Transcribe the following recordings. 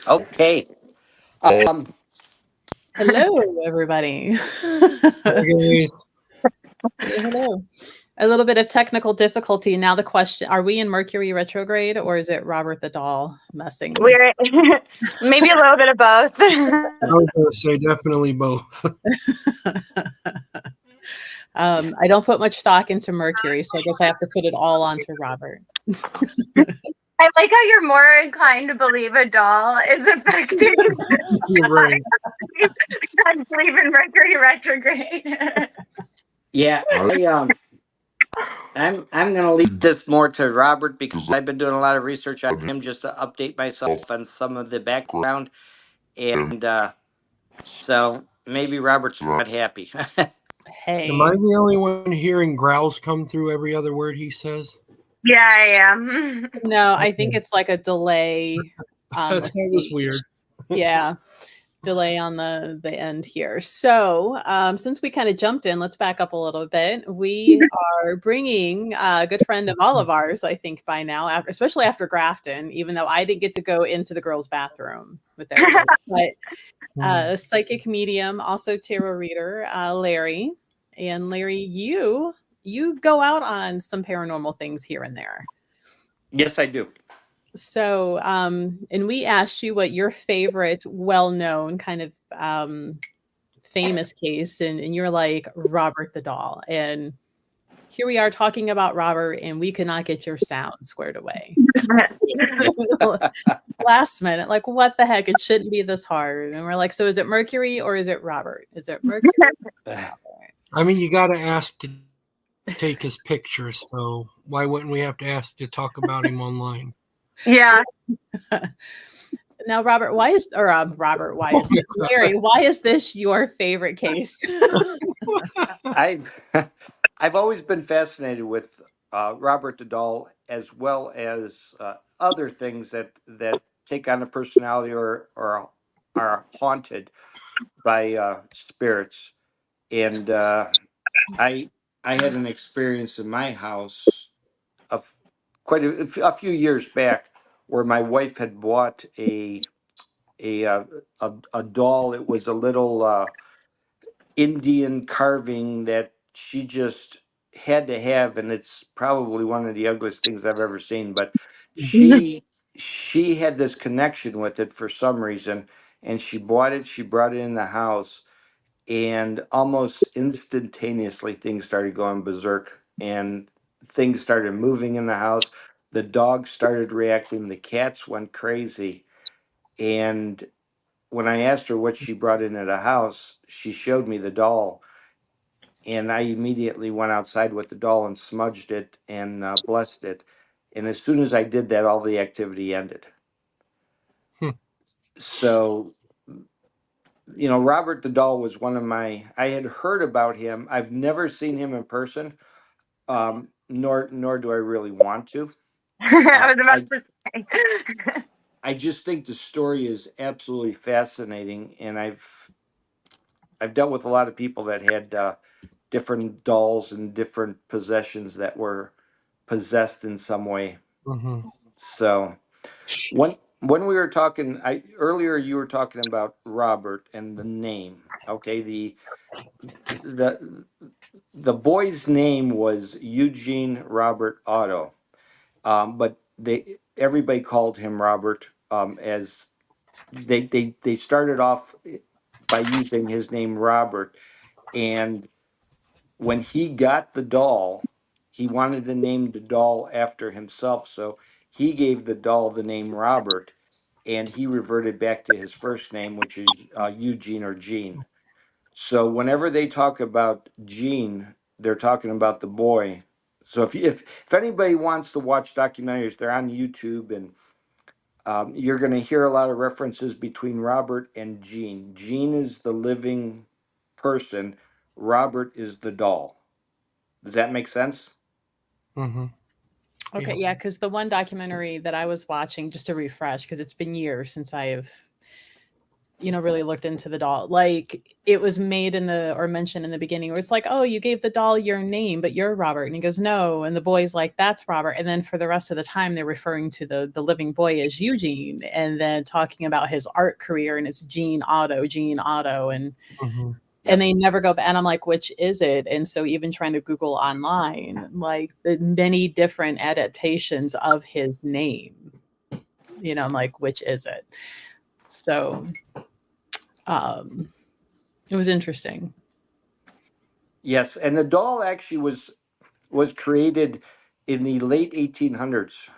Okay. Um, Hello, everybody. Guys, Hello. A little bit of technical difficulty. Now the question, are we in Mercury retrograde or is it Robert the Doll messing? We're maybe a little bit of both. I was going to say definitely both. I don't put much stock into Mercury, so I guess I have to put it all onto Robert. I like how you're more inclined to believe a doll is affecting You're right. than believe in Mercury retrograde. yeah, I'm gonna leave this more to Robert because I've been doing a lot of research on him just to update myself on some of the background, and so maybe Robert's not happy. Hey. Am I the only one hearing growls come through every other word he says? Yeah, I am. No, I think it's like a delay. That was weird. Yeah. Delay on the end here. So since we kind of jumped in, let's back up a little bit. We are bringing a good friend of all of ours, I think by now, especially after Grafton, even though I didn't get to go into the girls' bathroom with everybody. But psychic medium, also tarot reader, Larry. And Larry, you go out on some paranormal things here and there. Yes, I do. So, and we asked you what your favorite well-known kind of famous case, and you're like Robert the Doll. And here we are talking about Robert, and we cannot get your sound squared away. Last minute, like, what the heck? It shouldn't be this hard. And we're like, so is it Mercury or is it Robert? Is it Mercury? I mean, you got to ask to take his picture, so why wouldn't we have to ask to talk about him online? Yeah. Now, Robert, why is this Larry? Why is this your favorite case? I've always been fascinated with Robert the Doll as well as other things that take on a personality or are haunted by spirits. And I I had an experience in my house of a few years back where my wife had bought a uh, a doll. It was a little Indian carving that she just had to have, and it's probably one of the ugliest things I've ever seen. But she had this connection with it for some reason, and she bought it. She brought it in the house, and almost instantaneously things started going berserk, and things started moving in the house. The dogs started reacting. The cats went crazy, and when I asked her what she brought into the house, she showed me the doll, and I immediately went outside with the doll and smudged it and blessed it. And as soon as I did that, all the activity ended. Hmm. So, Robert the doll was one of I had heard about him. I've never seen him in person, nor do I really want to. I Uh, was about I to say. I just think the story is absolutely fascinating, and I've dealt with a lot of people that had different dolls and different possessions that were possessed in some way. Mm-hmm. So when we were talking, I earlier you were talking about Robert and the name. Okay, the the boy's name was Eugene Robert Otto, but they everybody called him Robert. As they started off by using his name Robert, and when he got the doll, he wanted to name the doll after himself, so he gave the doll the name Robert, and he reverted back to his first name, which is Eugene or Gene. So whenever they talk about Gene, they're talking about the boy. So if anybody wants to watch documentaries, they're on YouTube, and you're going to hear a lot of references between Robert and Gene. Gene is the living person. Robert is the doll. Does that make sense? Mm-hmm. Okay, yeah, because the one documentary that I was watching, just to refresh, because it's been years since I've really looked into the doll. Like, it was made or mentioned in the beginning where it's like, oh, you gave the doll your name, but you're Robert. And he goes, no. And the boy's like, that's Robert. And then for the rest of the time, they're referring to the living boy as Eugene, and then talking about his art career, and it's Gene Otto. And Mhm. and they never go back. And I'm like, which is it? And so even trying to Google online, like the many different adaptations of his name, I'm like, which is it? So it was interesting. Yes, and the doll actually was created in the late 1800s.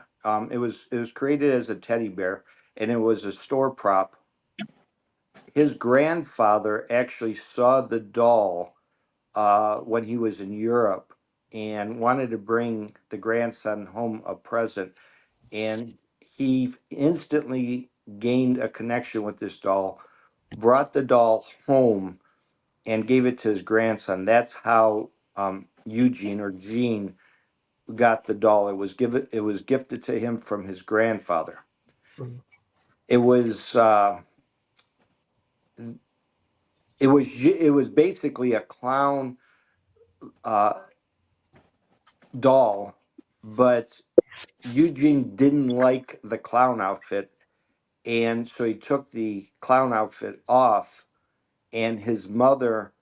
It was created as a teddy bear, and it was a store prop. His grandfather actually saw the doll when he was in Europe and wanted to bring the grandson home a present, and he instantly gained a connection with this doll, brought the doll home, and gave it to his grandson. That's how Eugene or Gene got the doll. It was gifted to him from his grandfather. Mhm. It was it was basically a clown uh, doll, but Eugene didn't like the clown outfit, and so he took the clown outfit off, and his mother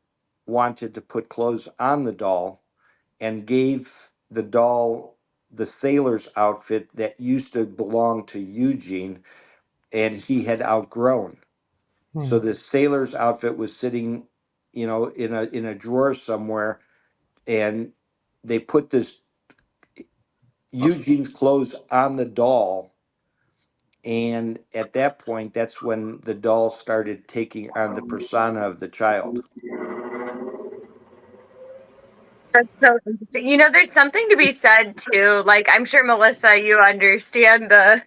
wanted to put clothes on the doll and gave the doll the sailor's outfit that used to belong to Eugene and he had outgrown. So Mhm. the sailor's outfit was sitting, in a drawer somewhere, and they put this Eugene's clothes on the doll. And at that point, that's when the doll started taking on the persona of the child. That's so interesting. There's something to be said too. Like, I'm sure, Melissa, you understand the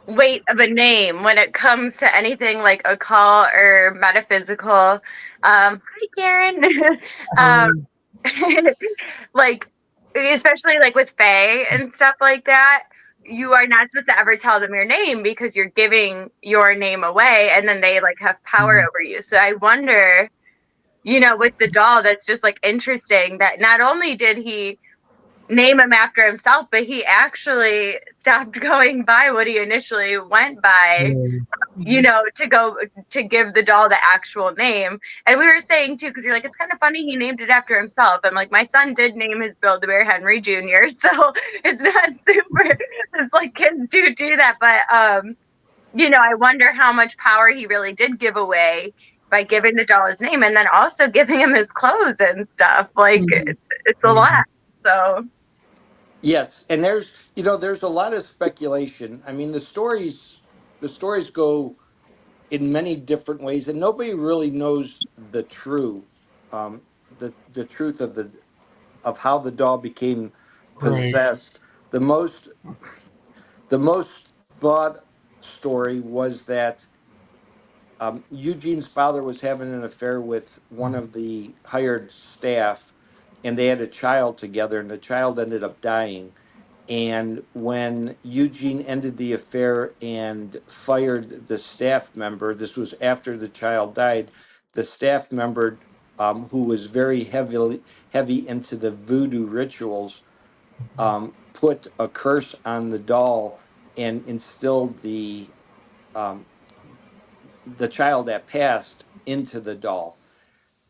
weight of a name when it comes to anything like occult or metaphysical. Hi, Karen. um, like, especially like with Fae and stuff like that, you are not supposed to ever tell them your name because you're giving your name away, and then they like have power Mhm. over you. So I wonder, with the doll, that's just like interesting that not only did he name him after himself, but he actually stopped going by what he initially went by, to give the doll the actual name. And we were saying too, because you're like, it's kind of funny he named it after himself. I'm like, my son did name his Build-A-Bear Henry Jr., so it's not super. It's like kids do that, but I wonder how much power he really did give away by giving the doll his name and then also giving him his clothes and stuff. Like, Mhm. it's a lot. So Yes, and there's a lot of speculation. I mean, the stories go in many different ways, and nobody really knows the truth of how the doll became Right. possessed. The most the most thought story was that Eugene's father was having an affair with one of the hired staff, and they had a child together, and the child ended up dying. And when Eugene ended the affair and fired the staff member, this was after the child died, the staff member, who was very heavy into the voodoo rituals, put a curse on the doll and instilled um, the child that passed into the doll,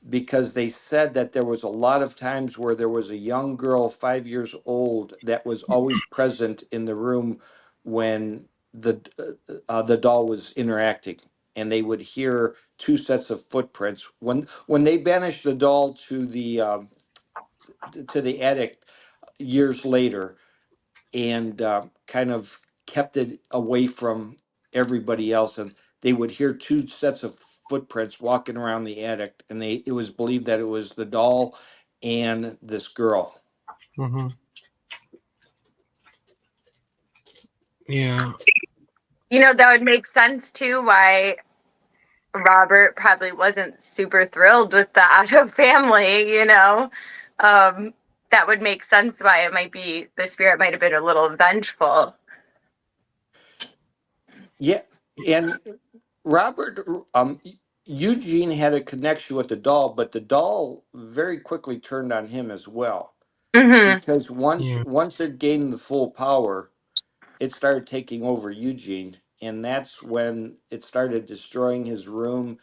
because they said that there was a lot of times where there was a young girl 5 years old that was always present in the room when the doll was interacting, and they would hear two sets of footprints when they banished the doll to the attic years later, and kind of kept it away from everybody else. And they would hear two sets of footprints walking around the attic, and it was believed that it was the doll and this girl. Hmm. Yeah. that would make sense too why Robert probably wasn't super thrilled with the Otto family. That would make sense why the spirit might have been a little vengeful. Yeah, and Robert, Eugene had a connection with the doll, but the doll very quickly turned on him as well. Mm-hmm. Because Yeah. once it gained the full power, it started taking over Eugene, and that's when it started destroying his room,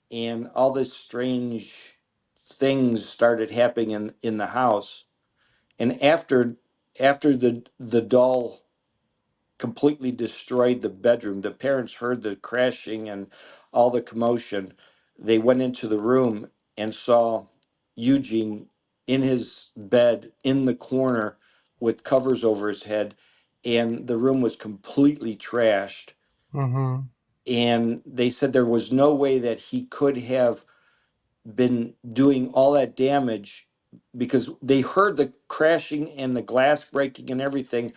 and all this strange things started happening in the house. And after the doll completely destroyed the bedroom, the parents heard the crashing and all the commotion. They went into the room and saw Eugene in his bed in the corner with covers over his head, and the room was completely trashed. Mm-hmm. And they said there was no way that he could have been doing all that damage, because they heard the crashing and the glass breaking and everything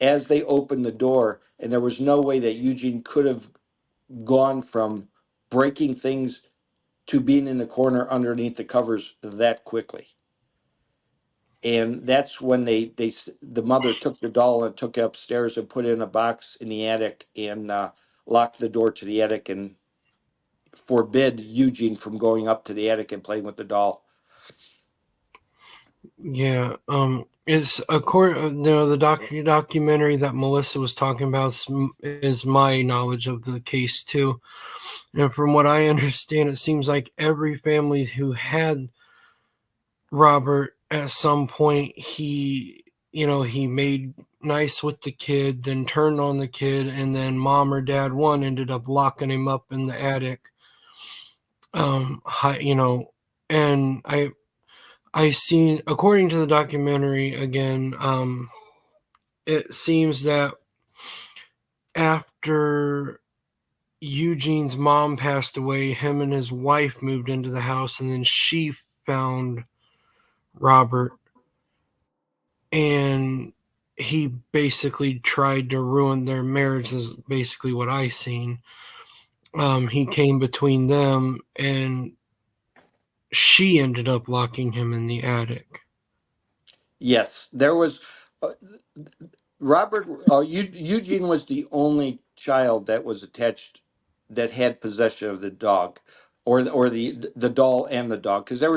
as they opened the door, and there was no way that Eugene could have gone from breaking things to being in the corner underneath the covers that quickly. And that's when the mother took the doll and took it upstairs and put it in a box in the attic, and locked the door to the attic and forbid Eugene from going up to the attic and playing with the doll. Yeah. It's the documentary that Melissa was talking about is my knowledge of the case too. And from what I understand, it seems like every family who had Robert at some point, he made nice with the kid, then turned on the kid, and then mom or dad one ended up locking him up in the attic. And I seen, according to the documentary again, it seems that after Eugene's mom passed away, him and his wife moved into the house, and then she found Robert, and he basically tried to ruin their marriage, is basically what I seen. He came between them, and she ended up locking him in the attic. Yes, there was uh, Robert. Eugene was the only child that was attached, that had possession of the dog, or the doll and the dog. Because there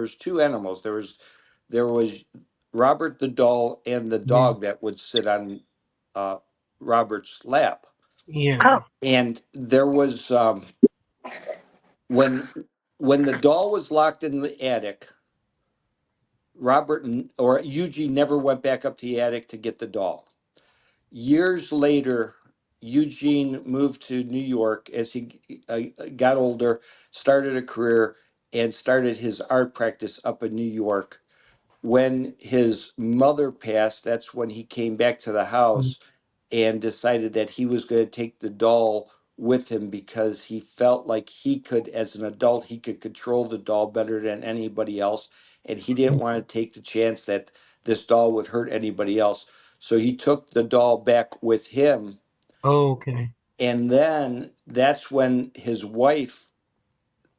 was two animals. There was Robert the doll and the Yeah. dog that would sit on uh, Robert's lap. Yeah. Oh. And there was when the doll was locked in the attic, or Eugene never went back up to the attic to get the doll. Years later, Eugene moved to New York as he got older, started a career, and started his art practice up in New York. When his mother passed, that's when he came back to the house and decided that he was going to take the doll with him, because he felt like he could, as an adult, he could control the doll better than anybody else. And he didn't want to take the chance that this doll would hurt anybody else. So he took the doll back with him. Oh, okay. And then that's when his wife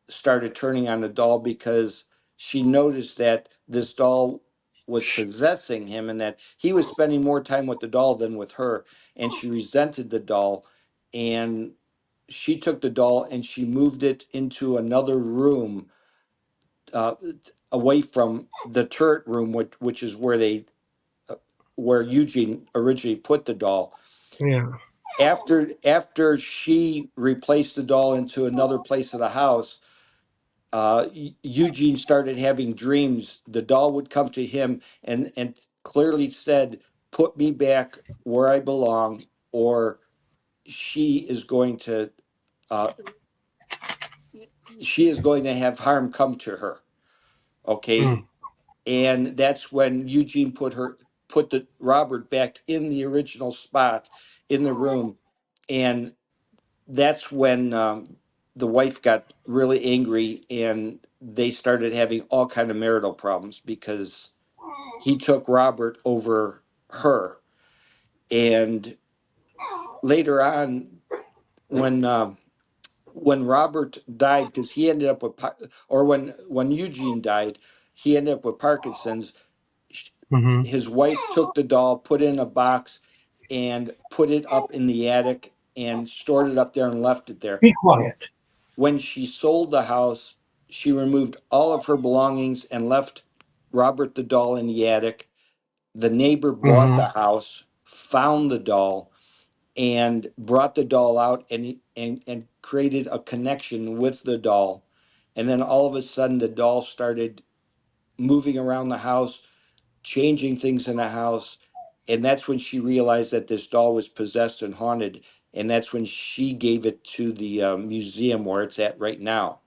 started turning on the doll, because she noticed that this doll was possessing him, and that he was spending more time with the doll than with her. And she resented the doll, and she took the doll and she moved it into another room, uh, away from the turret room, which is where Eugene originally put the doll. Yeah. After she replaced the doll into another place of the house, Eugene started having dreams. The doll would come to him and clearly said, "Put me back where I belong, or she is going to uh, have harm come to her." Okay, Mm. and that's when Eugene put the Robert back in the original spot in the room, and that's when the wife got really angry, and they started having all kind of marital problems, because he took Robert over her. And later on, when Robert died, because he ended up with or when Eugene died, he ended up with Parkinson's. Mm-hmm. His wife took the doll, put it in a box, and put it up in the attic and stored it up there and left it there. Be quiet. when she sold the house, she removed all of her belongings and left Robert the doll in the attic. The neighbor bought Hmm. the house, found the doll, and brought the doll out and created a connection with the doll. And then all of a sudden, the doll started moving around the house, changing things in the house. And that's when she realized that this doll was possessed and haunted. And that's when she gave it to the museum where it's at right now.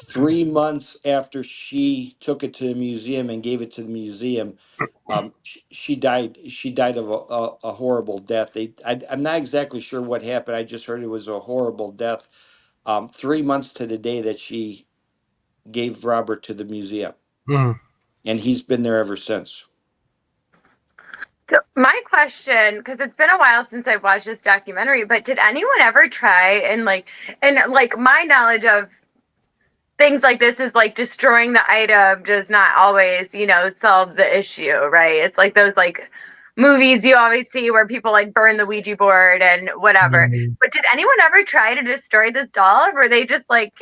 3 months after she took it to the museum and gave it to the museum, she died. She died of a horrible death. I'm not exactly sure what happened. I just heard it was a horrible death. 3 months to the day that she gave Robert to the museum, Mm. and he's been there ever since. So my question, because it's been a while since I've watched this documentary, but did anyone ever try and my knowledge of things like this is like destroying the item does not always, solve the issue, right? It's like those movies you always see where people like burn the Ouija board and whatever. Mhm. But did anyone ever try to destroy this doll? Or were they just like,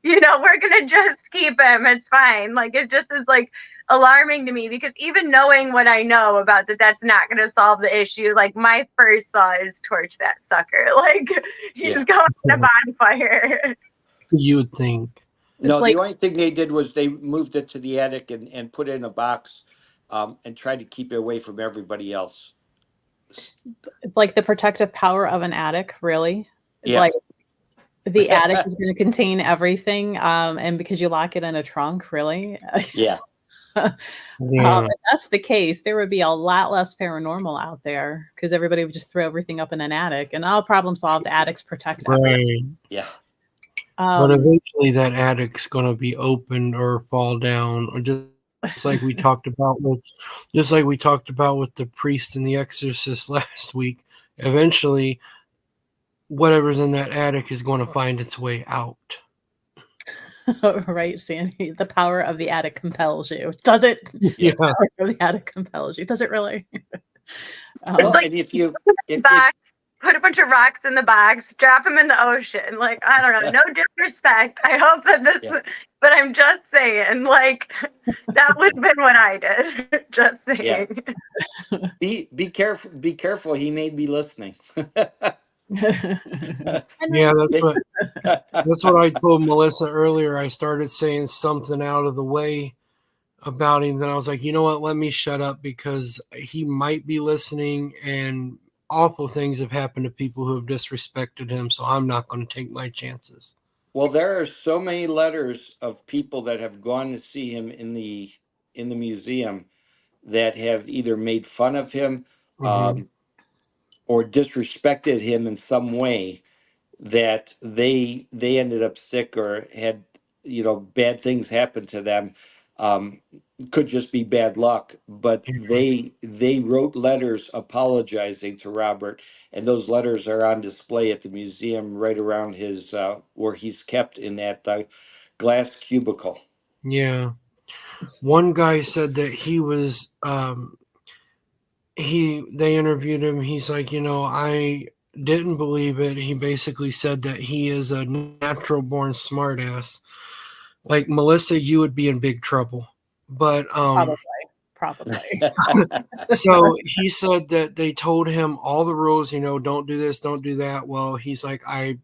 yeah, we're gonna just keep him. It's fine. Like it just is like alarming to me because even knowing what I know about that's not gonna solve the issue. Like my first thought is torch that sucker. Like he's Yeah. going on a bonfire. You would think. No, like- the only thing they did was they moved it to the attic and put it in a box, and tried to keep it away from everybody else. Like the protective power of an attic, really? Yeah. Like the attic is going to contain everything, and because you lock it in a trunk, really? Yeah. Yeah. If that's the case, there would be a lot less paranormal out there because everybody would just throw everything up in an attic, and all problem solved. Attics protect everything. Right. Yeah. But eventually that attic's going to be opened or fall down, or just like we talked about with the priest and the exorcist last week. Eventually whatever's in that attic is going to find its way out. Right, Sandy. The power of the attic compels you. Does it? Yeah. The power of the attic compels you. Does it really? Well, like- and if Box, put a bunch of rocks in the box, drop them in the ocean. Like, I don't know, no disrespect. I hope that but I'm just saying, like, that would have been what I did. Just saying. Yeah. Be careful, he may be listening. Yeah, that's what I told Melissa earlier. I started saying something out of the way about him. Then I was like, you know what? Let me shut up because he might be listening, and awful things have happened to people who have disrespected him. So I'm not going to take my chances. Well, there are so many letters of people that have gone to see him in the museum that have either made fun of him, Mhm. or disrespected him in some way, that they ended up sick or had bad things happen to them. Could just be bad luck, but they wrote letters apologizing to Robert, and those letters are on display at the museum right around his where he's kept in that glass cubicle. Yeah. One guy said that he was they interviewed him. He's like, I didn't believe it. He basically said that he is a natural born smartass. Like Melissa, you would be in big trouble. But Probably. so he said that they told him all the rules, don't do this, don't do that. Well, he's like, I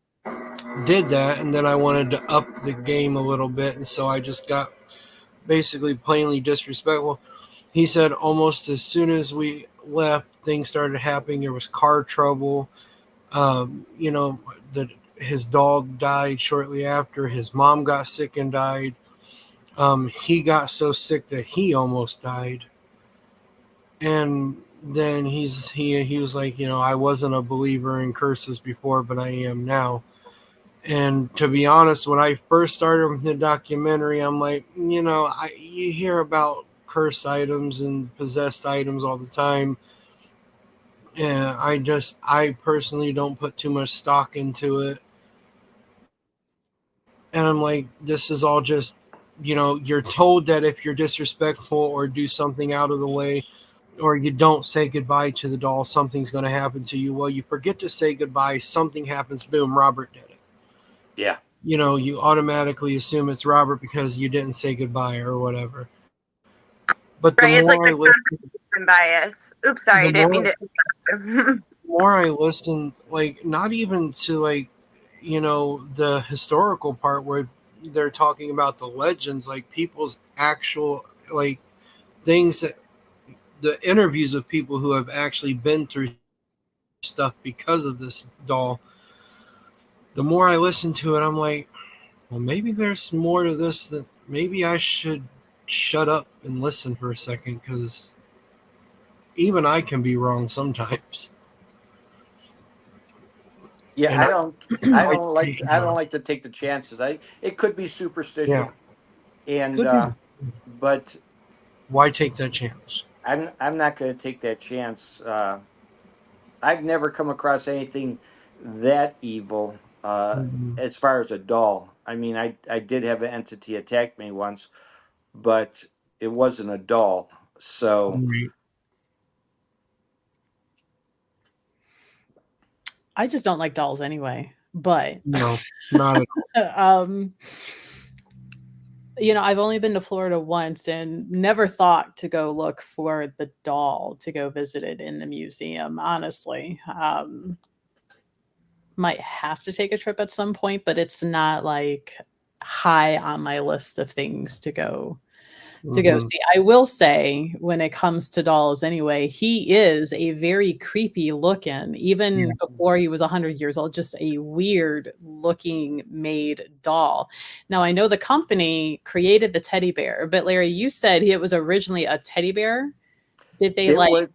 did that, and then I wanted to up the game a little bit, and so I just got basically plainly disrespectful. He said almost as soon as we left, things started happening. There was car trouble. His dog died shortly after. His mom got sick and died. He got so sick that he almost died. And then he was like, I wasn't a believer in curses before, but I am now. And to be honest, when I first started the documentary, I'm like, you hear about cursed items and possessed items all the time. And I personally don't put too much stock into it. And I'm like, this is all just, you're told that if you're disrespectful or do something out of the way, or you don't say goodbye to the doll, something's going to happen to you. Well, you forget to say goodbye, something happens, boom, Robert did it. Yeah. You automatically assume it's Robert because you didn't say goodbye or whatever. But the Right, it's like more I listen, bias. Oops, sorry, the I didn't more, mean to. more I listen, like not even to like, the historical part where they're talking about the legends, like people's actual like things that the interviews of people who have actually been through stuff because of this doll. The more I listen to it, I'm like, well, maybe there's more to this that maybe I should shut up and listen for a second because even I can be wrong sometimes. Yeah, And I don't like take I don't like to take the chances. It could be superstition, yeah, and could be. but Why take that chance? I'm not going to take that chance. I've never come across anything that evil Mhm. as far as a doll. I mean, I did have an entity attack me once, but it wasn't a doll. So Right. I just don't like dolls anyway. But No, not at um, I've only been to Florida once and never thought to go look for the doll to go visit it in the museum, honestly. Might have to take a trip at some point, but it's not like high on my list of things to go all. see. I will say, when it comes to dolls anyway, he is a very creepy looking, even Yeah. before he was 100 years old, just a weird looking made doll. Now, I know the company created the teddy bear, but Larry, you said it was originally a teddy bear. Did they it like was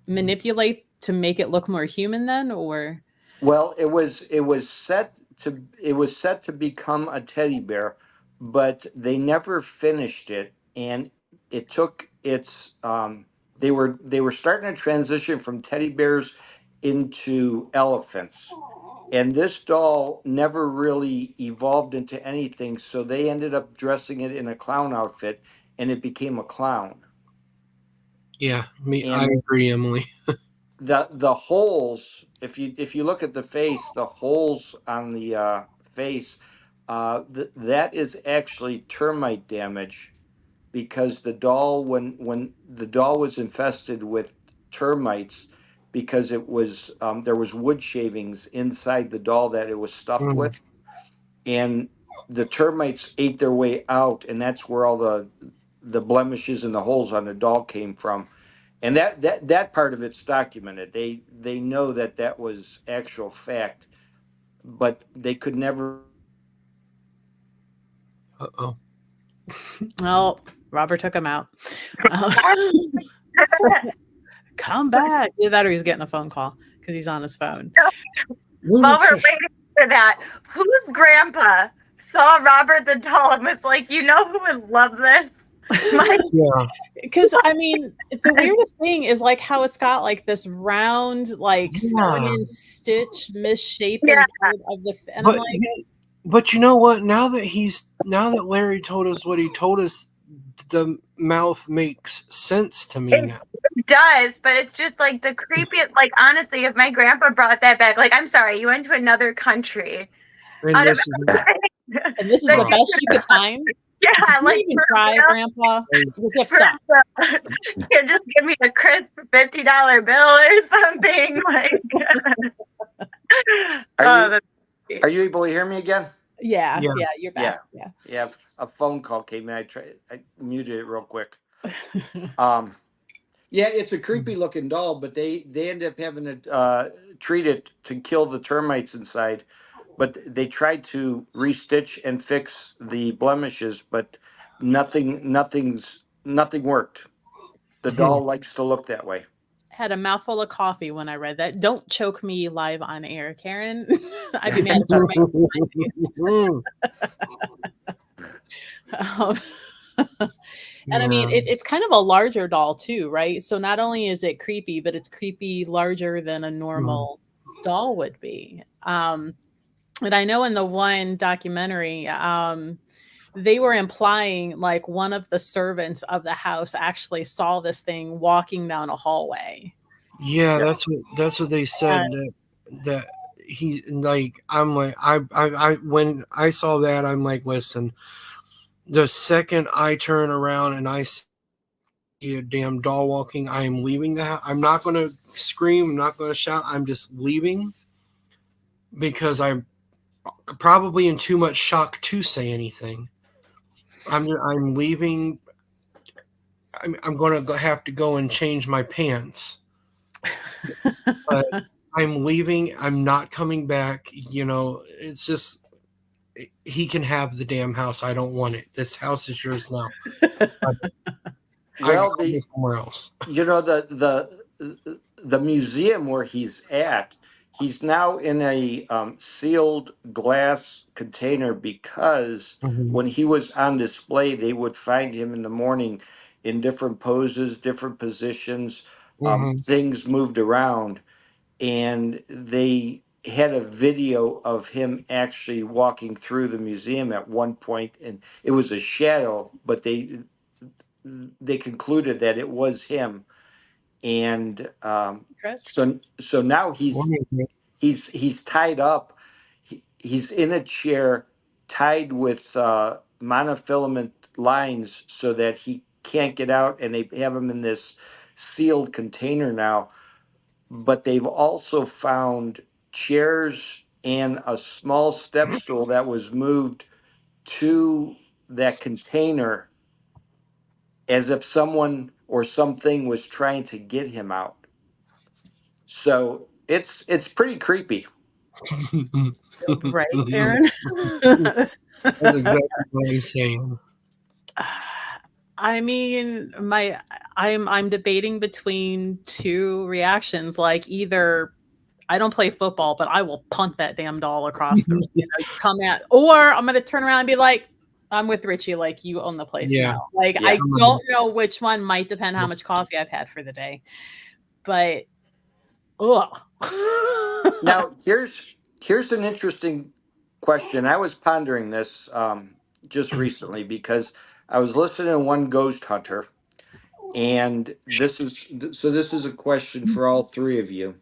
manipulate to make it look more human then, or? well, it was set to become a teddy bear, but they never finished it, and it took its they were starting to transition from teddy bears into elephants. And this doll never really evolved into anything, so they ended up dressing it in a clown outfit and it became a clown. Yeah, I And agree, Emily. the holes, if you look at the face, the holes on the face, that is actually termite damage because the doll, when the doll was infested with termites, because it was there was wood shavings inside the doll that it was stuffed Mm. with, and the termites ate their way out, and that's where all the blemishes and the holes on the doll came from. And that part of it's documented. They know that that was actual fact, but they could never. Uh-oh. Oh, Robert took him out. Come back. Either that or he's getting a phone call because he's on his phone. While we're waiting for that, whose grandpa saw Robert the doll and was like, who would love this? Yeah. Because I mean, the weirdest thing is like how it's got like this round, like sewn in stitch, misshapen Yeah. part of the, and I'm like, but you know what? Now that Larry told us what he told us, the mouth makes sense to me now. It does, but it's just like the creepiest. Like, honestly, if my grandpa brought that back, like, I'm sorry, you went to another country. And this is and this is the best you could find. Yeah, Did you like even try, Grandpa? The gift sucked. You just give me a crisp $50 bill or something. Like, Are you able to hear me again? Yeah, you're back. Yeah. A phone call came in. I muted it real quick. Yeah, it's a creepy looking doll, but they end up having to treat it to kill the termites inside. But they tried to restitch and fix the blemishes, but nothing worked. The doll likes to look that way. Had a mouthful of coffee when I read that. Don't choke me live on air, Karen. I'd be mad at and I mean, it's kind of a larger doll too, right? So not only is it creepy, but it's creepy larger than a normal doll would be. And I know in the one documentary, they were implying like one of the servants of the house actually saw this thing walking down a hallway. Yeah, Yeah. that's what they said, that he, like, I'm like, I when I saw that, I'm like, listen, the second I turn around and I see a damn doll walking, I am leaving the house. I'm not going to scream, I'm not going to shout, I'm just leaving, because I'm probably in too much shock to say anything. I'm leaving. I'm going to have to go and change my pants. But I'm leaving. I'm not coming back. You know, it's just, he can have the damn house. I don't want it. This house is yours now. Well, I go somewhere else. you know, the museum where he's at, he's now in a sealed glass container, because Mhm. when he was on display, they would find him in the morning in different poses, different positions, Mhm. things moved around, and they had a video of him actually walking through the museum at one point, and it was a shadow, but they concluded that it was him. And Chris? so now he's tied up. He's in a chair, tied with monofilament lines, so that he can't get out, and they have him in this sealed container now. But they've also found chairs and a small step stool that was moved to that container, as if someone or something was trying to get him out. So it's pretty creepy. Right, Aaron? That's exactly what I'm saying. I mean, I'm debating between two reactions. Like, either I don't play football, but I will punt that damn doll across the, you come at, or I'm gonna turn around and be like, I'm with Richie, like, you own the place Yeah. now. Like, Yeah. I don't know which one, might depend how much coffee I've had for the day. But Now here's an interesting question. I was pondering this just recently, because I was listening to one ghost hunter, and this is a question for all three of you.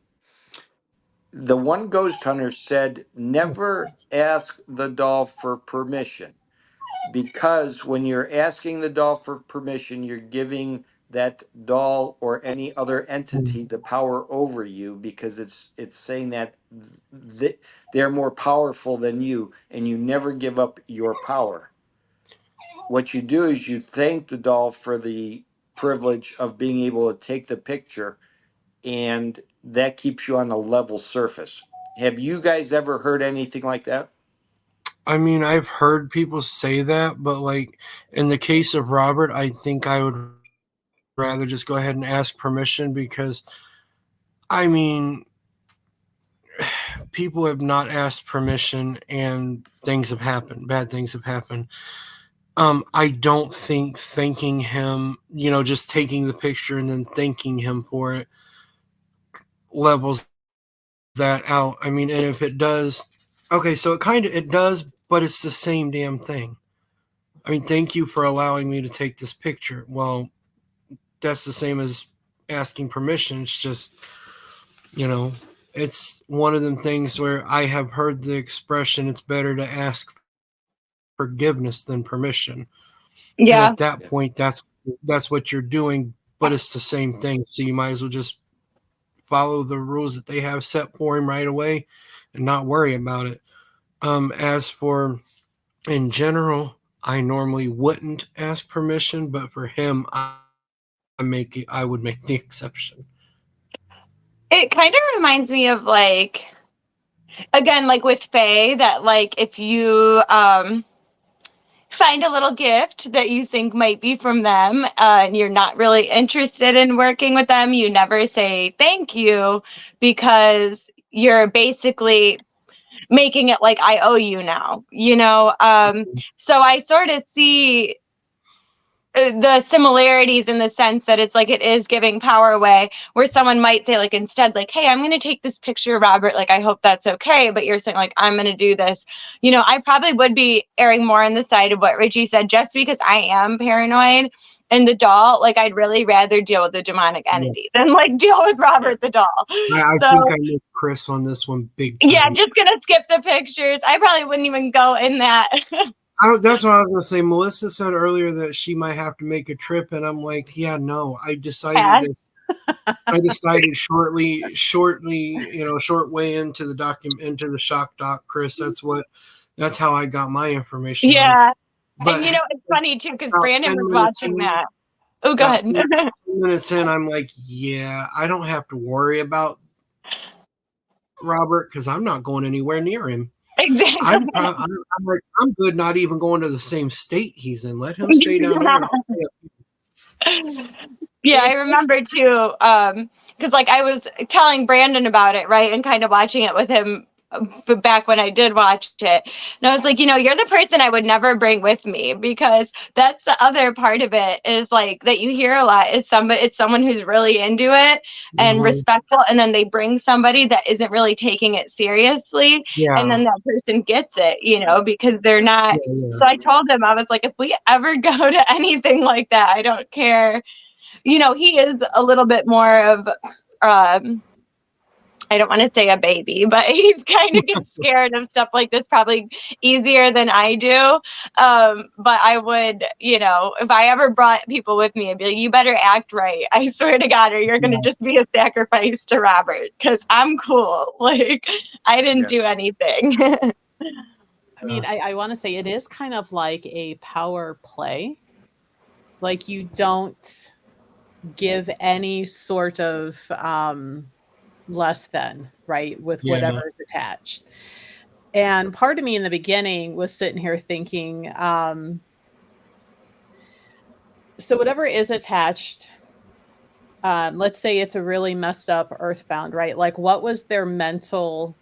The one ghost hunter said, never ask the doll for permission, because when you're asking the doll for permission, you're giving that doll or any other entity the power over you, because it's saying that they're more powerful than you, and you never give up your power. What you do is you thank the doll for the privilege of being able to take the picture, and that keeps you on a level surface. Have you guys ever heard anything like that? I mean, I've heard people say that, but like in the case of Robert, I think I would rather just go ahead and ask permission, because I mean, people have not asked permission and things have happened. Bad things have happened. I don't think thanking him, just taking the picture and then thanking him for it levels that out. I mean, and if it does, okay, so it does, but it's the same damn thing. I mean, thank you for allowing me to take this picture. Well, that's the same as asking permission. It's just, it's one of them things where I have heard the expression, it's better to ask forgiveness than permission. And Yeah. at that point, that's what you're doing, but it's the same thing. So you might as well just follow the rules that they have set for him right away and not worry about it. As for in general, I normally wouldn't ask permission, but for him, I would make the exception. It kind of reminds me of, like, again, like with Faye, that like if you find a little gift that you think might be from them, and you're not really interested in working with them, you never say thank you, because you're basically making it like I owe you now, So I sort of see the similarities in the sense that it's like it is giving power away, where someone might say like instead like, hey, I'm going to take this picture, Robert, like I hope that's okay, but you're saying like I'm going to do this. I probably would be erring more on the side of what Richie said, just because I am paranoid. And the doll, like I'd really rather deal with the demonic entity than like deal with Robert the doll. I So think I know Chris on this one big time. yeah, just gonna skip the pictures. I probably wouldn't even go in that. That's what I was gonna say. Melissa said earlier that she might have to make a trip, and I'm like, yeah, no. I decided short way into the shock doc, Chris. That's how I got my information. Yeah. But And it's funny too, because about Brandon 10 was minutes watching in- that. Oh, go ahead. 10 minutes in, I'm like, yeah, I don't have to worry about Robert because I'm not going anywhere near him. Exactly. I'm like, I'm good not even going to the same state he's in. Let him stay down there. Yeah, I remember too, because like I was telling Brandon about it, right, and kind of watching it with him back when I did watch it. And I was like, you're the person I would never bring with me, because that's the other part of it, is like that you hear a lot is it's someone who's really into it and respectful, and then they bring somebody that isn't really taking it seriously, and then that person gets it, because they're not. So I told him, I was like, if we ever go to anything like that, I don't care. He is a little bit more of I don't want to say a baby, but he kind of gets scared of stuff like this probably easier than I do. But I would, if I ever brought people with me, I'd be like, you better act right. I swear to God, or you're going to just be a sacrifice to Robert, because I'm cool. Like, I didn't do anything. I mean, I want to say it is kind of like a power play. Like, you don't give any sort of less than, right, with whatever is attached. And part of me in the beginning was sitting here thinking, so whatever is attached, let's say it's a really messed up earthbound, right? Like, what was their mental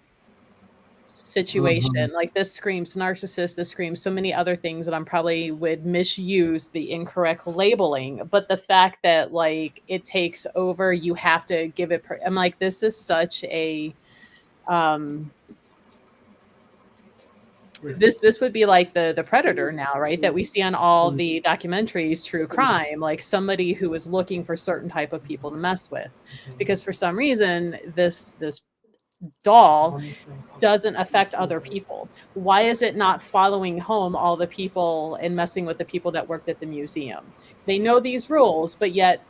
situation? Like, this screams narcissist, this screams so many other things that I'm probably would misuse the incorrect labeling, but the fact that like it takes over, you have to give it I'm like, this is such a this would be like the Predator now, right, that we see on all the documentaries, true crime, like somebody who is looking for certain type of people to mess with, because for some reason this doll doesn't affect other people. Why is it not following home all the people and messing with the people that worked at the museum? They know these rules, but yet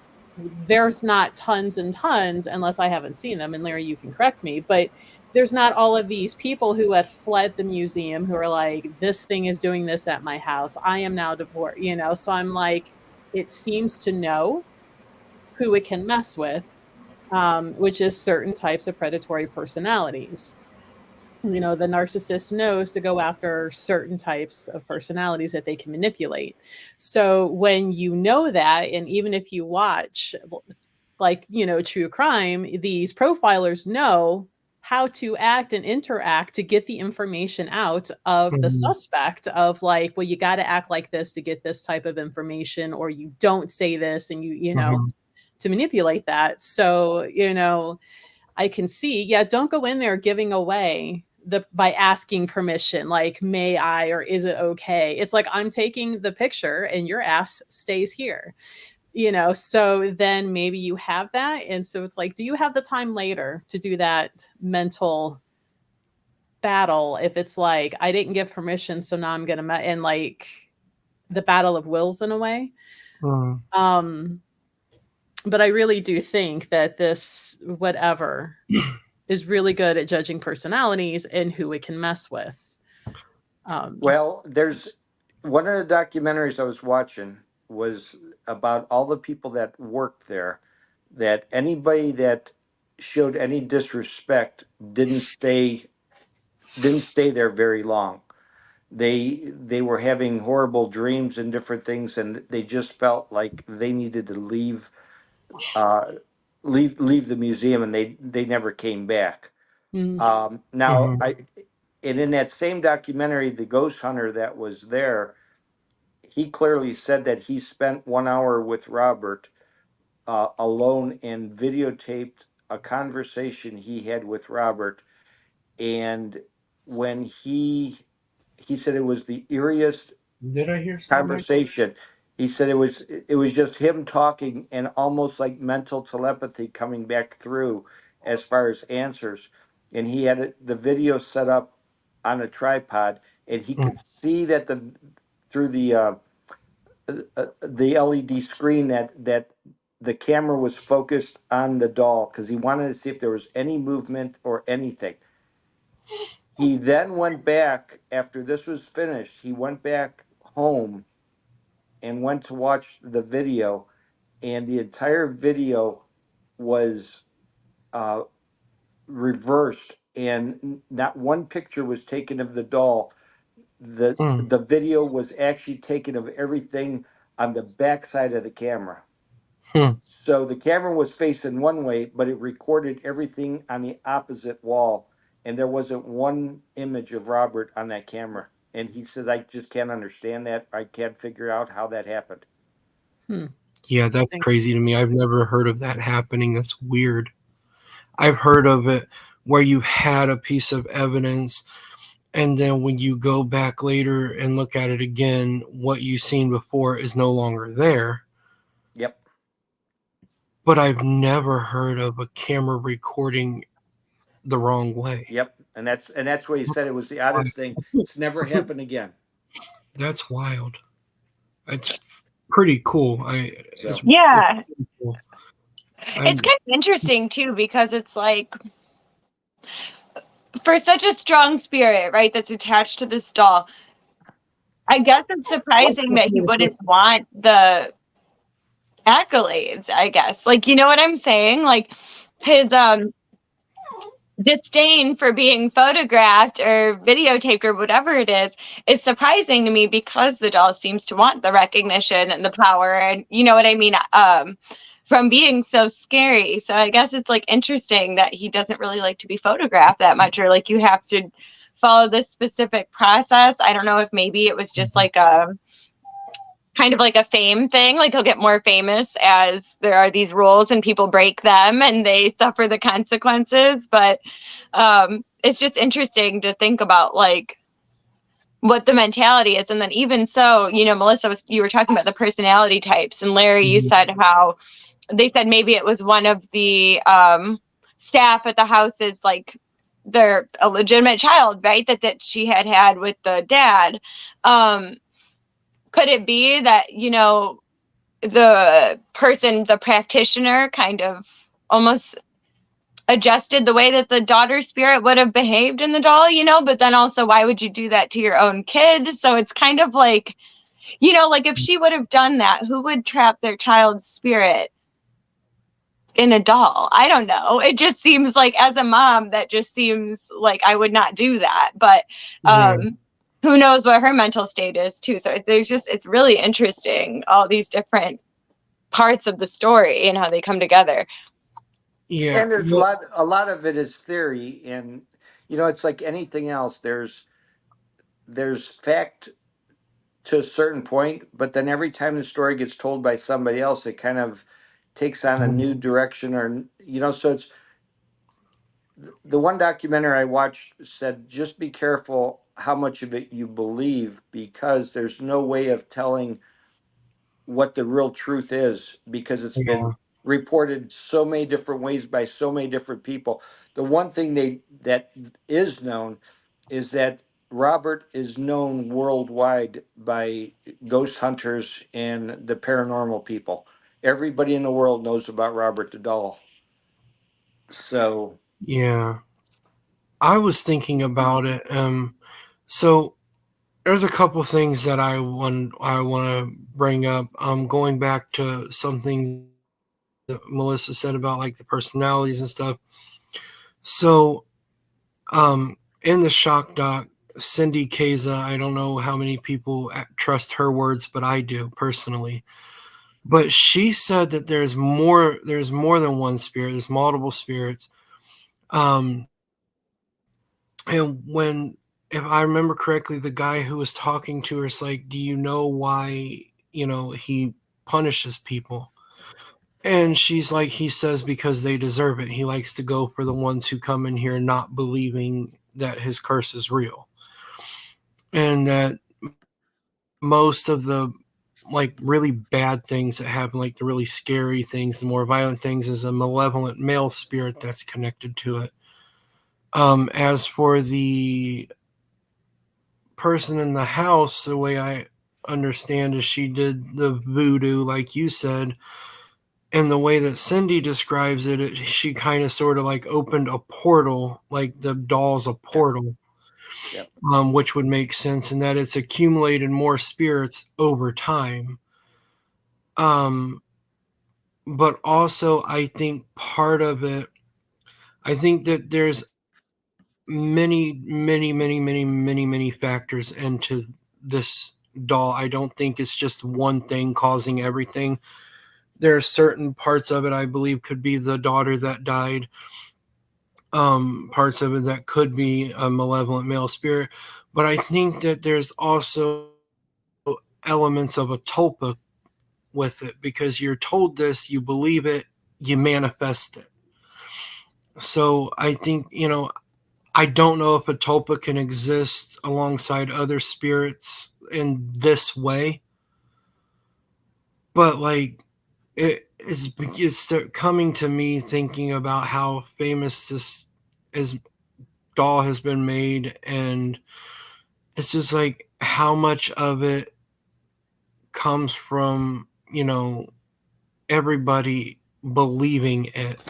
there's not tons and tons, unless I haven't seen them, and Larry, you can correct me, but there's not all of these people who had fled the museum who are like, this thing is doing this at my house, I am now divorced, so I'm like, it seems to know who it can mess with, which is certain types of predatory personalities. The narcissist knows to go after certain types of personalities that they can manipulate. So when you know that, and even if you watch like, true crime, these profilers know how to act and interact to get the information out of the suspect, of like, well, you got to act like this to get this type of information, or you don't say this, and you know, to manipulate that. So, I can see, don't go in there giving away by asking permission, like, may I, or is it okay? It's like, I'm taking the picture and your ass stays here, so then maybe you have that. And so it's like, do you have the time later to do that mental battle? If it's like, I didn't give permission, so now I'm gonna and like the battle of wills in a way. But I really do think that this whatever is really good at judging personalities and who it can mess with. Well, there's one of the documentaries I was watching was about all the people that worked there, that anybody that showed any disrespect didn't stay there very long. They were having horrible dreams and different things, and they just felt like they needed to leave the museum, and they never came back. Now, and in that same documentary, the ghost hunter that was there, he clearly said that he spent 1 hour with Robert alone and videotaped a conversation he had with Robert. And when he said it was the eeriest Did I hear something? conversation. He said it was just him talking and almost like mental telepathy coming back through as far as answers. And he had the video set up on a tripod, and he could see that through the LED screen that the camera was focused on the doll because he wanted to see if there was any movement or anything. He then went back after this was finished. He went back home and went to watch the video, and the entire video was reversed, and not one picture was taken of the doll. The video was actually taken of everything on the back side of the camera. So the camera was facing one way, but it recorded everything on the opposite wall, and there wasn't one image of Robert on that camera. And he says, I just can't understand that. I can't figure out how that happened. Yeah, that's crazy to me. I've never heard of that happening. That's weird. I've heard of it where you had a piece of evidence, and then when you go back later and look at it again, what you've seen before is no longer there. Yep. But I've never heard of a camera recording the wrong way. Yep. And that's what he said. It was the oddest thing. It's never happened again. That's wild. It's pretty cool. Yeah. It's cool. It's kind of interesting too, because it's like, for such a strong spirit, right, that's attached to this doll, I guess it's surprising that he wouldn't want the accolades, I guess. Like, you know what I'm saying? Like, his disdain for being photographed or videotaped or whatever it is surprising to me, because the doll seems to want the recognition and the power, and you know what I mean, from being so scary. So I guess it's like interesting that he doesn't really like to be photographed that much, or like you have to follow this specific process. I don't know if maybe it was just like a kind of like a fame thing, like he'll get more famous as there are these rules and people break them and they suffer the consequences. But it's just interesting to think about like what the mentality is. And then even so, you know, Melissa, you were talking about the personality types, and Larry, you said how they said maybe it was one of the staff at the house is like they're a legitimate child, right? That she had with the dad. Could it be that, you know, the practitioner kind of almost adjusted the way that the daughter's spirit would have behaved in the doll, you know? But then also, why would you do that to your own kid? So it's kind of like, you know, like if she would have done that, who would trap their child's spirit in a doll? I don't know. It just seems like, as a mom, that just seems like I would not do that. But who knows what her mental state is too. So it's really interesting, all these different parts of the story and how they come together. Yeah. And there's a lot of it is theory, and you know, it's like anything else. There's fact to a certain point, but then every time the story gets told by somebody else, it kind of takes on a new direction, or you know. So it's the one documentary I watched said, just be careful how much of it you believe, because there's no way of telling what the real truth is, because it's been reported so many different ways by so many different people. The one thing that is known is that Robert is known worldwide by ghost hunters and the paranormal people. Everybody in the world knows about Robert the doll. So yeah, I was thinking about it. So there's a couple things that I want to bring up. Going back to something that Melissa said about like the personalities and stuff. So, in the shock doc, Cindy Kaza, I don't know how many people trust her words, but I do personally. But she said that there's more than one spirit. There's multiple spirits. And when if I remember correctly, the guy who was talking to her is like, "Do you know why, he punishes people?" And she's like, "He says because they deserve it. He likes to go for the ones who come in here not believing that his curse is real." And that most of the like really bad things that happen, like the really scary things, the more violent things, is a malevolent male spirit that's connected to it. As for the person in the house, the way I understand is she did the voodoo, like you said, and the way that Cindy describes it, she kind of sort of like opened a portal, like the doll's a portal, Yep. which would make sense, in that it's accumulated more spirits over time. But also, I think part of it, I think that there's many, many, many, many, many, many factors into this doll. I don't think it's just one thing causing everything. There are certain parts of it I believe could be the daughter that died. Parts of it that could be a malevolent male spirit. But I think that there's also elements of a tulpa with it, because you're told this, you believe it, you manifest it. So I think, I don't know if a tulpa can exist alongside other spirits in this way, but like it's coming to me thinking about how famous this doll has been made, and it's just like how much of it comes from everybody believing it,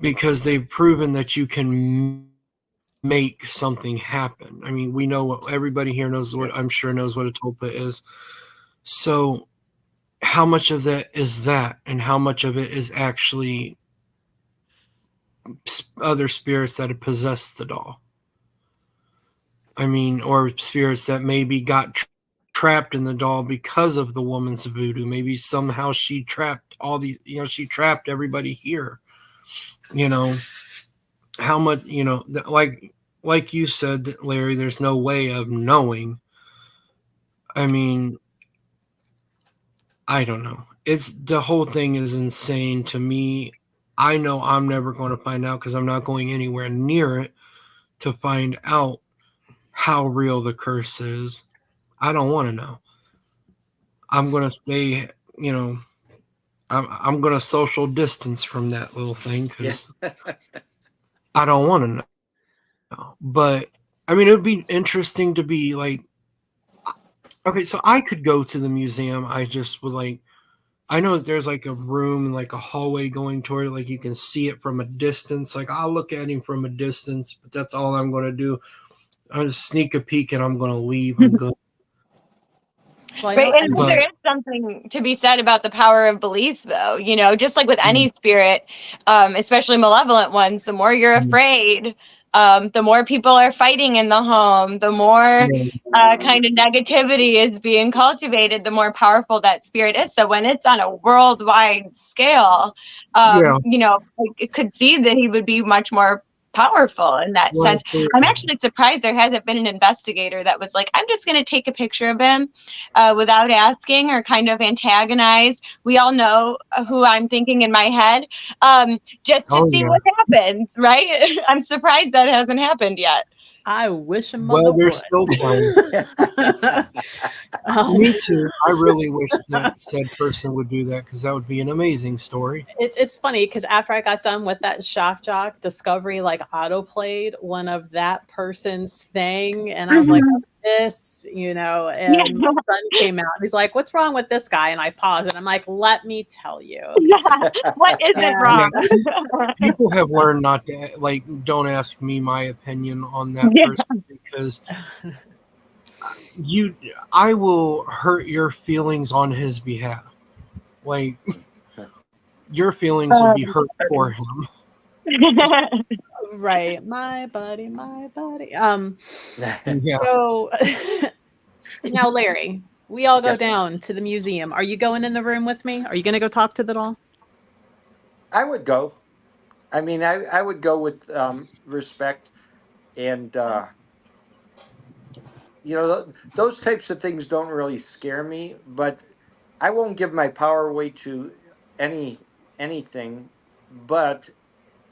because they've proven that you can make something happen. I mean, we know what everybody here knows, what I'm sure knows what a tulpa is. So how much of that is that, and how much of it is actually other spirits that have possessed the doll? I mean, or spirits that maybe got trapped in the doll because of the woman's voodoo. Maybe somehow she trapped all these, she trapped everybody here. How much, like you said, Larry, there's no way of knowing. I mean, I don't know. It's the whole thing is insane to me. I know I'm never going to find out, because I'm not going anywhere near it to find out how real the curse is. I don't want to know. I'm going to stay, I'm going to social distance from that little thing, because I don't want to know. But I mean, it would be interesting to be like, okay, so I could go to the museum. I just would like, I know that there's like a room, like a hallway going toward it, like you can see it from a distance. Like I'll look at him from a distance, but that's all I'm going to do. I'll just sneak a peek and I'm going to leave. I'm good. Well, Right, and there is something to be said about the power of belief, though. Just like with any spirit, especially malevolent ones, the more you're afraid, the more people are fighting in the home, the more kind of negativity is being cultivated, the more powerful that spirit is. So when it's on a worldwide scale, it could see that he would be much more powerful in that sense. I'm actually surprised there hasn't been an investigator that was like, I'm just going to take a picture of him without asking, or kind of antagonize. We all know who I'm thinking in my head, just to see what happens, right? I'm surprised that hasn't happened yet. I wish him well, there's still time. Me too. I really wish that said person would do that, because that would be an amazing story. It's funny, because after I got done with that Shock Jock, Discovery like auto-played one of that person's thing, and I was like, this, and my son came out and he's like, what's wrong with this guy? And I paused and I'm like, let me tell you. What isn't wrong? People have learned not to, like, don't ask me my opinion on that person, because I will hurt your feelings on his behalf. Like, your feelings will be hurt for him. Right, my buddy. Yeah. So now, Larry, we all go down to the museum. Are you going in the room with me? Are you going to go talk to the doll? I would go. I mean, I would go with respect, and you know, those types of things don't really scare me, but I won't give my power away to anything, but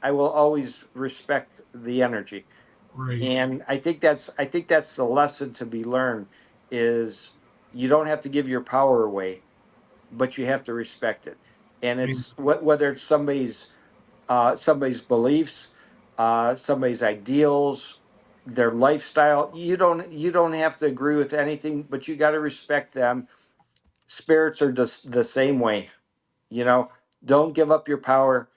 I will always respect the energy. Right. And I think that's the lesson to be learned is you don't have to give your power away, but you have to respect it. And Right. it's whether it's somebody's beliefs, somebody's ideals, their lifestyle. You don't have to agree with anything, but you got to respect them. Spirits are just the same way. You know, don't give up your power.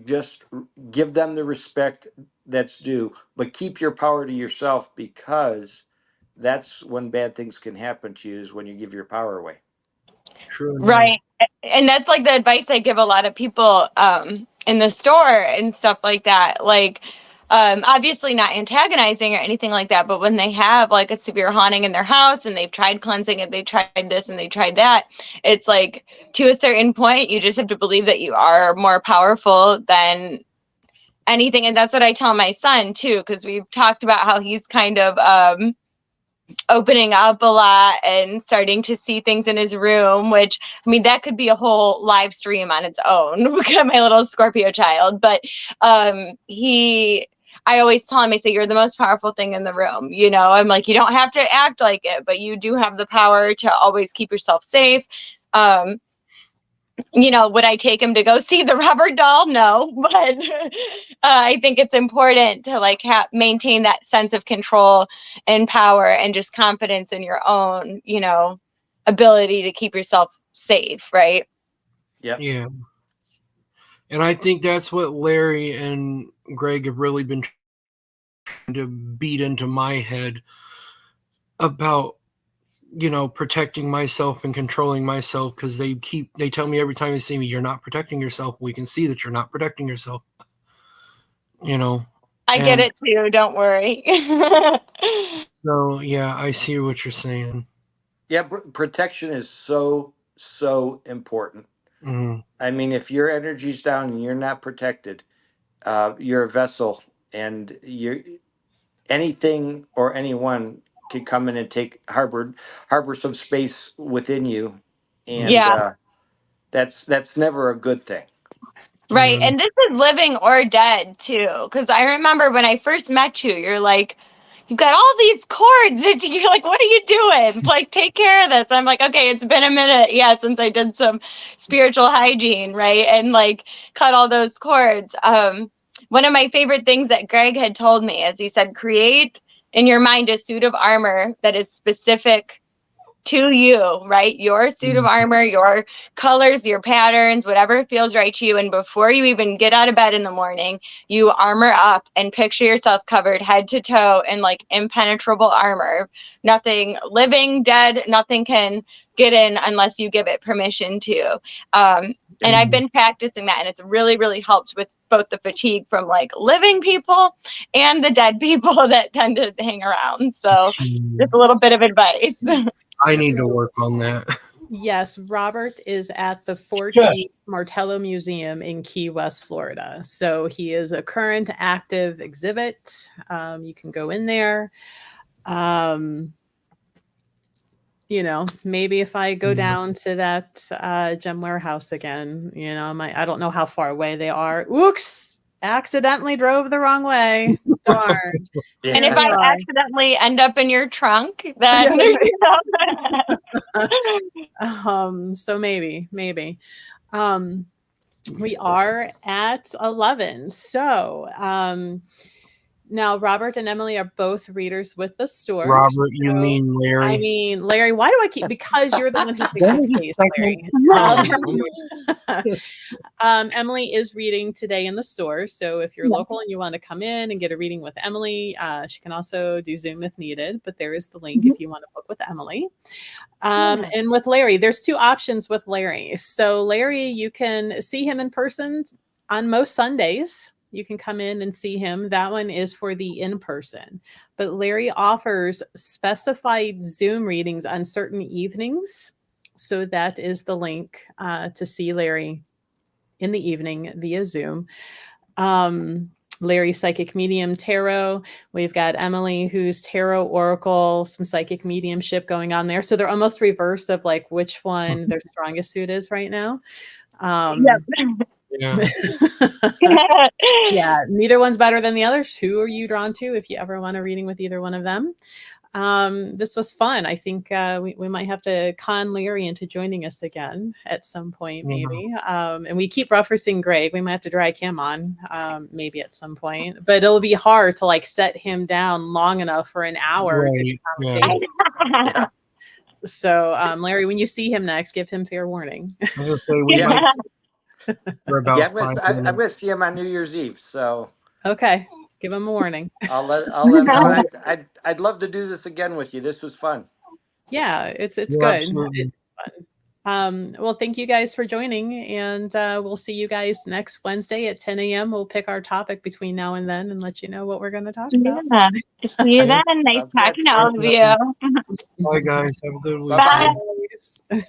Just give them the respect that's due, but keep your power to yourself because that's when bad things can happen to you is when you give your power away. True enough. Right. And that's like the advice I give a lot of people in the store and stuff like that. Like, obviously not antagonizing or anything like that, but when they have like a severe haunting in their house and they've tried cleansing and they tried this and they tried that, it's like to a certain point, you just have to believe that you are more powerful than anything. And that's what I tell my son too, because we've talked about how he's kind of opening up a lot and starting to see things in his room, which I mean that could be a whole live stream on its own. Look at my little Scorpio child. But I always tell him, I say, you're the most powerful thing in the room. You know, I'm like, you don't have to act like it, but you do have the power to always keep yourself safe. You know, would I take him to go see the rubber doll? No, but I think it's important to like maintain that sense of control and power and just confidence in your own, you know, ability to keep yourself safe, right? Yeah. Yeah. And I think that's what Larry and Greg have really been trying to beat into my head about, you know, protecting myself and controlling myself, because they tell me every time they see me, you're not protecting yourself. We can see that you're not protecting yourself. You know. I get it too, don't worry. So yeah, I see what you're saying. Yeah, protection is so important. Mm. I mean, if your energy's down and you're not protected, you're a vessel, and anything or anyone could come in and take harbor some space within you, and Yeah. that's never a good thing. Right. Mm. And this is living or dead too. Because I remember when I first met you, you're like, you've got all these cords. You're like, what are you doing? Like, take care of this. I'm like, okay, it's been a minute. Yeah, since I did some spiritual hygiene, right? And like cut all those cords. One of my favorite things that Greg had told me is he said, create in your mind a suit of armor that is specific to you, right? Your suit of armor, your colors, your patterns, whatever feels right to you. And before you even get out of bed in the morning, you armor up and picture yourself covered head to toe in like impenetrable armor. Nothing living, dead, nothing can get in unless you give it permission to. And I've been practicing that, and it's really, really helped with both the fatigue from like living people and the dead people that tend to hang around. So just a little bit of advice. I need to work on that. Yes, Robert is at the Fort Yes. East Martello Museum in Key West, Florida. So he is a current active exhibit. You can go in there. You know, maybe if I go down to that gem warehouse again, you know, I don't know how far away they are. Oops, accidentally drove the wrong way. Darn. Yeah. And if Here we I are. accidentally end up in your trunk, then So maybe. We are at 11. So now Robert and Emily are both readers with the store. Robert, you mean Larry? I mean, Larry, why do I keep, because you're the one who picked Wait this a case, second. Larry. Emily is reading today in the store. So if you're local and you want to come in and get a reading with Emily, she can also do Zoom if needed, but there is the link if you want to book with Emily. And with Larry, there's two options with Larry. So Larry, you can see him in person on most Sundays. You can come in and see him. That one is for the in-person. But Larry offers specified Zoom readings on certain evenings. So that is the link to see Larry in the evening via Zoom. Larry, Psychic Medium Tarot. We've got Emily, who's Tarot Oracle, some Psychic Mediumship going on there. So they're almost reverse of like which one their strongest suit is right now. Yep. Yeah. Yeah, neither one's better than the others. Who are you drawn to if you ever want a reading with either one of them? This was fun. I think we might have to con Larry into joining us again at some point, maybe. And we keep referencing Greg. We might have to drag him on maybe at some point. But it'll be hard to like set him down long enough for an hour. Right, To yeah. conversation. So, Larry, when you see him next, give him fair warning. I was gonna say we Yeah. might for about Yeah, five I'm minutes. gonna see him on New Year's Eve, so Okay, give him a warning. I'll let him know. I'd love to do this again with you. This was fun. Yeah, it's Yeah, good. absolutely. It's fun. Well, thank you guys for joining, and we'll see you guys next Wednesday at 10 a.m. We'll pick our topic between now and then and let you know what we're going to talk about. Yeah. See you then. Nice Sounds talking good. to all of you. Bye guys, have a good week. Bye-bye. Bye.